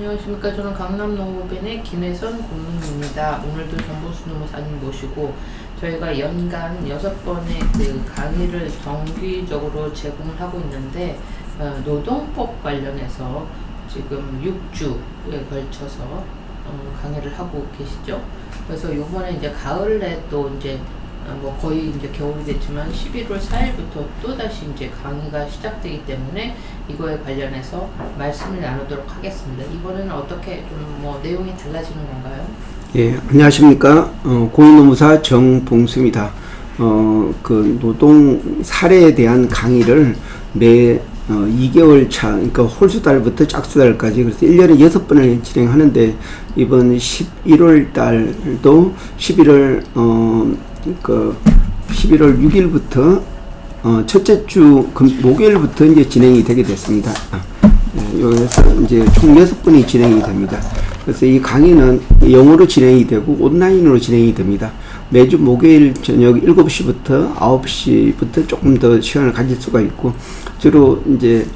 안녕하십니까. 저는 강남농업인의 김혜선 고문입니다. 오늘도 정보수노무사님 모시고 저희가 연간 6번의 그 강의를 정기적으로 제공을 하고 있는데 노동법 관련해서 지금 6주에 걸쳐서 강의를 하고 계시죠. 그래서 요번에 이제 가을에 또 이제 거의 이제 겨울이 됐지만 11월 4일부터 또다시 이제 강의가 시작되기 때문에 이거에 관련해서 말씀을 나누도록 하겠습니다. 이번에는 어떻게 좀 내용이 달라지는 건가요? 예, 안녕하십니까. 고위노무사 정봉수입니다. 그 노동 사례에 대한 강의를 매 2개월 차, 그러니까 홀수달부터 짝수달까지, 그래서 1년에 6번을 진행하는데, 이번 11월 달도 11월 6일부터, 첫째 주 목요일부터 이제 진행이 되게 됐습니다. 여기서 이제 총 6번이 진행이 됩니다. 그래서 이 강의는 영어로 진행이 되고 온라인으로 진행이 됩니다. 매주 목요일 저녁 7시부터 9시부터 조금 더 시간을 가질 수가 있고, 주로 이제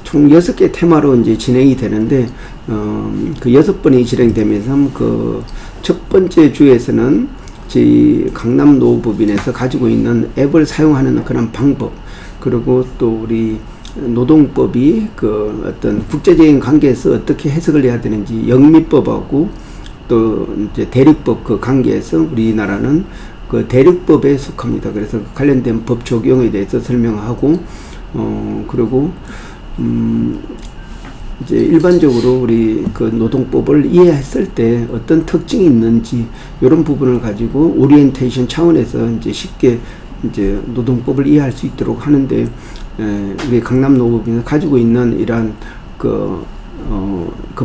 총 6개 테마로 이제 진행이 되는데, 그 6번이 진행되면서 그 첫 번째 주에서는 저희 강남노업법인에서 가지고 있는 앱을 사용하는 그런 방법, 그리고 또 우리 노동법이 그 어떤 국제적인 관계에서 어떻게 해석을 해야 되는지, 영미법하고 또 이제 대륙법 그 관계에서 우리나라는 그 대륙법에 속합니다. 그래서 관련된 법 적용에 대해서 설명하고, 그리고 이제 일반적으로 우리 그 노동법을 이해했을 때 어떤 특징이 있는지, 이런 부분을 가지고 오리엔테이션 차원에서 이제 쉽게 이제 노동법을 이해할 수 있도록 하는데, 우리 강남노업인이 가지고 있는 이러한 그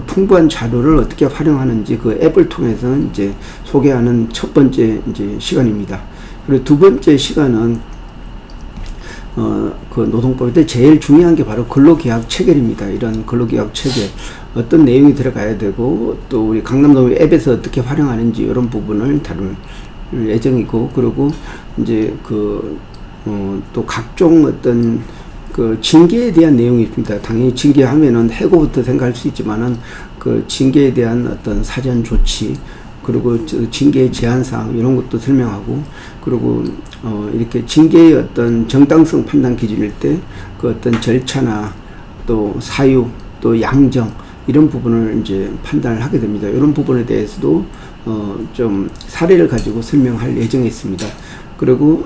풍부한 자료를 어떻게 활용하는지 그 앱을 통해서 이제 소개하는 첫 번째 이제 시간입니다. 그리고 두 번째 시간은 그 노동법에 제일 중요한 게 바로 근로계약 체결입니다. 이런 근로계약 체결, 어떤 내용이 들어가야 되고, 또 우리 강남노업 앱에서 어떻게 활용하는지 이런 부분을 다룰 예정이고, 그리고 이제 또 각종 어떤 그 징계에 대한 내용이 있습니다. 당연히 징계하면은 해고부터 생각할 수 있지만은 그 징계에 대한 어떤 사전 조치, 그리고 징계 제한사항 이런 것도 설명하고, 그리고 이렇게 징계의 어떤 정당성 판단 기준일 때 그 어떤 절차나 또 사유 또 양정 이런 부분을 이제 판단을 하게 됩니다. 이런 부분에 대해서도 좀 사례를 가지고 설명할 예정에 있습니다. 그리고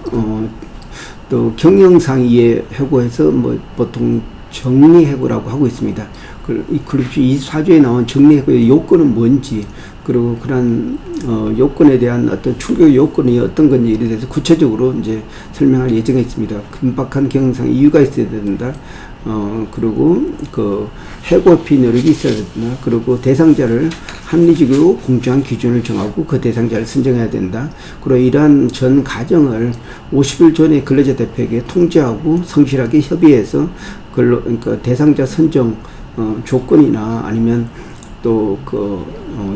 또 경영상 이해 해고해서 보통 정리해고라고 하고 있습니다. 그리고 24조에 나온 정리해고의 요건은 뭔지, 그리고 그런 요건에 대한 어떤 충격 요건이 어떤 건지에 대해서 구체적으로 이제 설명할 예정에 있습니다. 긴박한 경영상 이유가 있어야 된다. 그리고 그 해고피 노력이 있어야 된다. 그리고 대상자를 합리적이고 공정한 기준을 정하고 그 대상자를 선정해야 된다. 그리고 이러한 전 과정을 50일 전에 근로자 대표에게 통지하고 성실하게 협의해서 그러니까 대상자 선정 조건이나 아니면 또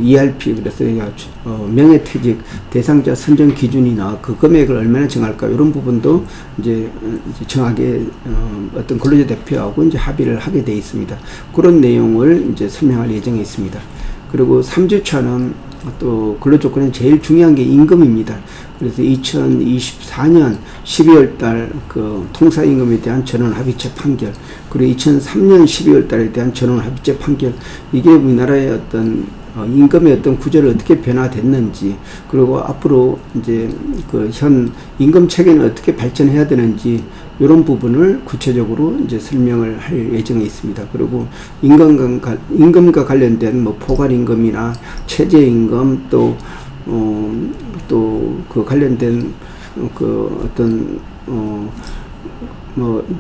ERP, 그래서 명예퇴직 대상자 선정 기준이나 그 금액을 얼마나 정할까, 이런 부분도 이제 정하게 어떤 근로자 대표하고 이제 합의를 하게 되어 있습니다. 그런 내용을 이제 설명할 예정에 있습니다. 그리고 3주차는 또 근로조건에 제일 중요한 게 임금입니다. 그래서 2024년 12월 달 그 통사임금에 대한 전원합의체 판결, 그리고 2003년 12월 달에 대한 전원합의체 판결, 이게 우리나라의 어떤 임금의 어떤 구조를 어떻게 변화됐는지, 그리고 앞으로 이제 그 현 임금 체계는 어떻게 발전해야 되는지, 이런 부분을 구체적으로 이제 설명을 할 예정에 있습니다. 그리고 임금과 관련된 포괄임금이나 최저임금, 또 그 관련된 그 어떤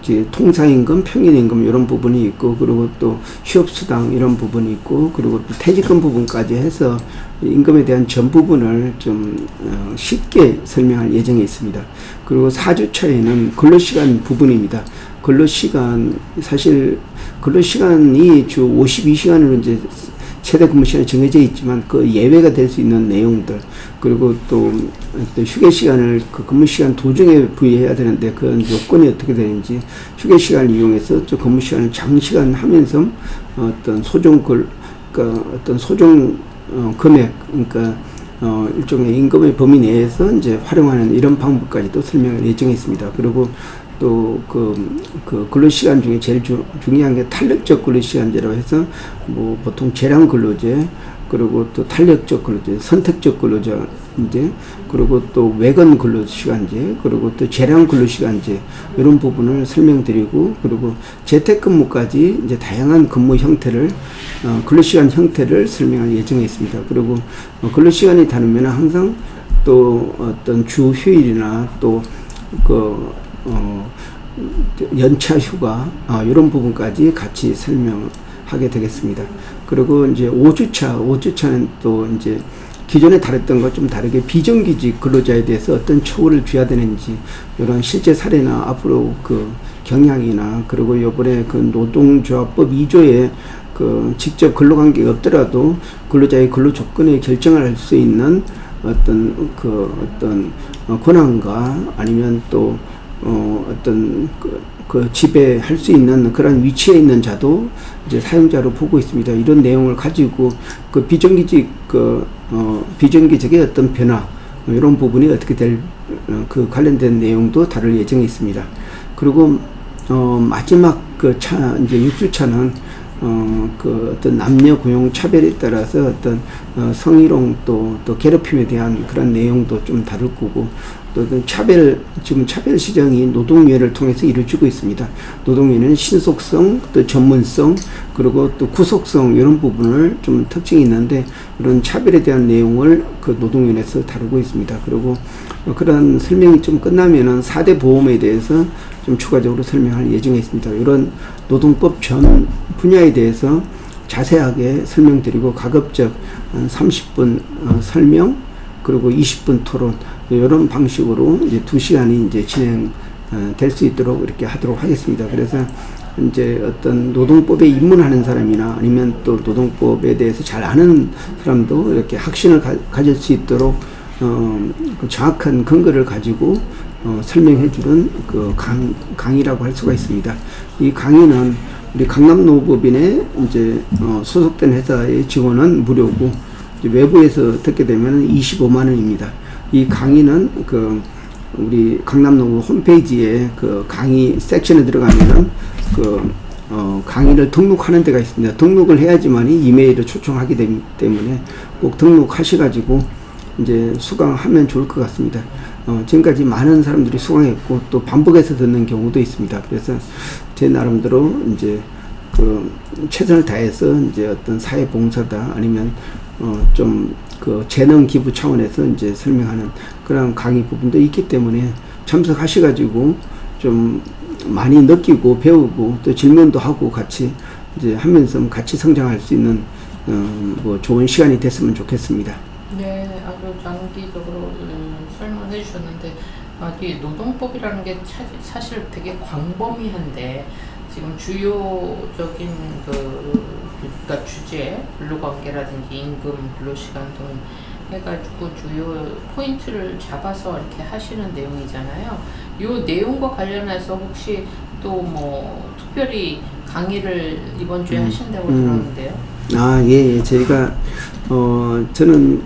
이제 통사임금, 평균임금 이런 부분이 있고, 그리고 또 휴업수당 이런 부분이 있고, 그리고 또 퇴직금 부분까지 해서 임금에 대한 전 부분을 좀 쉽게 설명할 예정에 있습니다. 그리고 4주차에는 근로시간 부분입니다. 근로시간, 사실 근로시간이 주 52시간으로 이제 최대 근무 시간이 정해져 있지만 그 예외가 될 수 있는 내용들, 그리고 또 휴게 시간을 그 근무 시간 도중에 부여해야 되는데 그 요건이 어떻게 되는지, 휴게 시간을 이용해서 저 근무 시간을 장시간 하면서 어떤 그러니까 어떤 소정 금액, 그러니까 일종의 임금의 범위 내에서 이제 활용하는 이런 방법까지도 설명을 예정했습니다. 그리고 또 그 근로시간 중에 제일 중요한 게 탄력적 근로시간제라고 해서 뭐 보통 재량 근로제, 그리고 또 탄력적 근로제, 선택적 근로제, 그리고 또 외건 근로시간제, 그리고 또 재량 근로시간제, 이런 부분을 설명드리고, 그리고 재택근무까지 이제 다양한 근무 형태를, 근로시간 형태를 설명할 예정에 있습니다. 그리고 근로시간이 다르면 항상 또 어떤 주 휴일이나 또 연차 휴가, 이런 부분까지 같이 설명하게 되겠습니다. 그리고 이제 5주차는 또 이제 기존에 다뤘던 것 좀 다르게 비정규직 근로자에 대해서 어떤 처우를 줘야 되는지, 이런 실제 사례나 앞으로 그 경향이나, 그리고 요번에 그 노동조합법 2조에 그 직접 근로관계가 없더라도 근로자의 근로 조건에 결정을 할 수 있는 어떤 권한과, 아니면 또 어떤 그 지배할 수 있는 그런 위치에 있는 자도 이제 사용자로 보고 있습니다. 이런 내용을 가지고 그 비정규직의 어떤 변화, 이런 부분이 어떻게 될 그 관련된 내용도 다룰 예정에 있습니다. 그리고 마지막 이제 6주차는 그 어떤 남녀 고용 차별에 따라서 어떤 성희롱 또 괴롭힘에 대한 그런 내용도 좀 다룰 거고, 또 지금 차별 시정이 노동위원회를 통해서 이루어지고 있습니다. 노동위원회는 신속성, 또 전문성, 그리고 또 구속성, 이런 부분을 좀 특징이 있는데, 이런 차별에 대한 내용을 그 노동위원회에서 다루고 있습니다. 그리고 그런 설명이 좀 끝나면은 4대 보험에 대해서 좀 추가적으로 설명할 예정에 있습니다. 이런 노동법 전 분야에 대해서 자세하게 설명드리고, 가급적 30분 설명, 그리고 20분 토론, 이런 방식으로 이제 2시간이 이제 진행될 수 있도록 이렇게 하도록 하겠습니다. 그래서 이제 어떤 노동법에 입문하는 사람이나, 아니면 또 노동법에 대해서 잘 아는 사람도 이렇게 확신을 가질 수 있도록 그 정확한 근거를 가지고 설명해 주는 그 강의라고 할 수가 있습니다. 이 강의는 우리 강남노법인에 이제 소속된 회사의 지원은 무료고, 외부에서 듣게 되면 25만 원입니다. 이 강의는 우리 강남노부 홈페이지에 그 강의 섹션에 들어가면은 강의를 등록하는 데가 있습니다. 등록을 해야지만이 이메일을 초청하게 되기 때문에 꼭 등록하셔가지고 이제 수강하면 좋을 것 같습니다. 지금까지 많은 사람들이 수강했고, 또 반복해서 듣는 경우도 있습니다. 그래서 제 나름대로 이제 최선을 다해서 이제 어떤 사회봉사다, 아니면 좀 재능 기부 차원에서 이제 설명하는 그런 강의 부분도 있기 때문에 참석하셔가지고 좀 많이 느끼고 배우고, 또 질문도 하고 같이 이제 하면서 같이 성장할 수 있는 뭐 좋은 시간이 됐으면 좋겠습니다. 네, 아주 장기적으로 설명해 주셨는데, 이 노동법이라는 게 사실 되게 광범위한데, 지금 주요적인 그러니까 주제, 근로관계라든지 임금, 근로시간 등 해가지고 주요 포인트를 잡아서 이렇게 하시는 내용이잖아요. 이 내용과 관련해서 혹시 또 뭐 특별히 강의를 이번 주에 하신다고 들었는데요. 예. 저희가 저는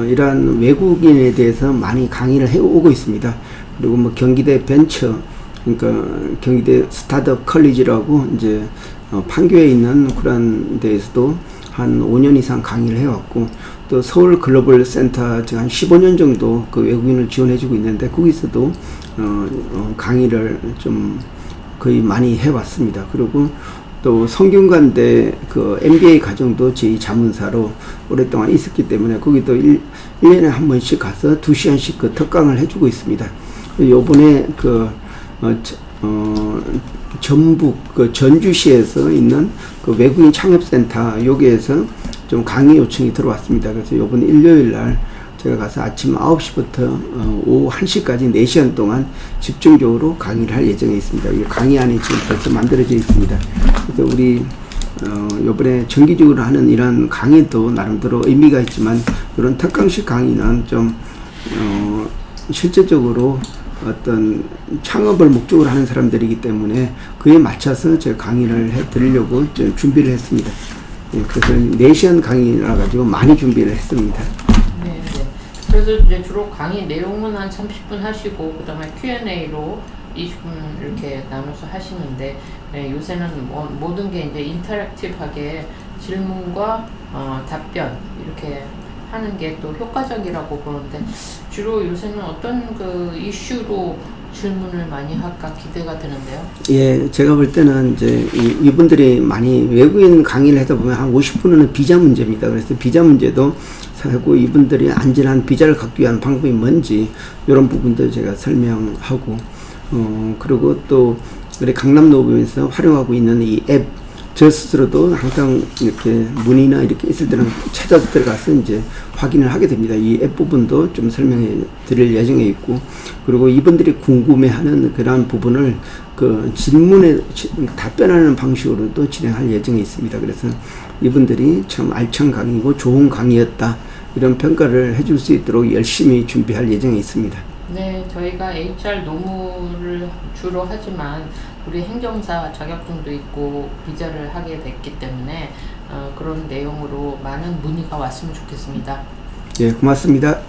이러한 외국인에 대해서 많이 강의를 해오고 있습니다. 그리고 뭐 경기대 벤처, 그러니까 경기대 스타트업 컬리지라고 이제 판교에 있는 그런 데에서도 한 5년 이상 강의를 해왔고, 또 서울 글로벌 센터 지금 한 15년 정도 그 외국인을 지원해주고 있는데, 거기서도 강의를 좀 거의 많이 해왔습니다. 그리고 또 성균관대 그 MBA 과정도 제 자문사로 오랫동안 있었기 때문에 거기도 1년에 한 번씩 가서 2시간씩 그 특강을 해주고 있습니다. 요번에 전북 전주시에서 있는 그 외국인 창업센터, 여기에서 좀 강의 요청이 들어왔습니다. 그래서 요번 일요일 날 제가 가서 아침 9시부터 오후 1시까지 4시간 동안 집중적으로 강의를 할 예정에 있습니다. 이 강의안이 지금 벌써 만들어져 있습니다. 그래서 우리 요번에 정기적으로 하는 이런 강의도 나름대로 의미가 있지만, 이런 특강식 강의는 좀 실제적으로 어떤 창업을 목적으로 하는 사람들이기 때문에 그에 맞춰서 제가 강의를 해 드리려고 준비를 했습니다. 그래서 4시간 강의라 가지고 많이 준비를 했습니다. 네, 네. 그래서 이제 주로 강의 내용은 한 30분 하시고 그다음에 Q&A로 20분 이렇게 나눠서 하시는데 네, 요새는 모든 게 이제 인터랙티브하게 질문과 답변 이렇게 하는 게 또 효과적이라고 보는데 주로 요새는 어떤 그 이슈로 질문을 많이 할까 기대가 되는데요. 예, 제가 볼 때는 이제 이분들이 많이 외국인 강의를 하다 보면 한 50%는 비자 문제입니다. 그래서 비자 문제도 하고 이분들이 안전한 비자를 갖기 위한 방법이 뭔지 이런 부분도 제가 설명하고 그리고 또 우리 강남노브에서 활용하고 있는 이 앱 저 스스로도 항상 이렇게 문의나 이렇게 있을 때는 찾아서 들어가서 이제 확인을 하게 됩니다. 이 앱 부분도 좀 설명해 드릴 예정에 있고, 그리고 이분들이 궁금해하는 그러한 부분을 그 질문에 답변하는 방식으로도 진행할 예정에 있습니다. 그래서 이분들이 참 알찬 강의고 좋은 강의였다 이런 평가를 해줄 수 있도록 열심히 준비할 예정에 있습니다. 네, 저희가 HR 노무를 주로 하지만 우리 행정사 자격증도 있고 비자를 하게 됐기 때문에 그런 내용으로 많은 문의가 왔으면 좋겠습니다. 예, 고맙습니다.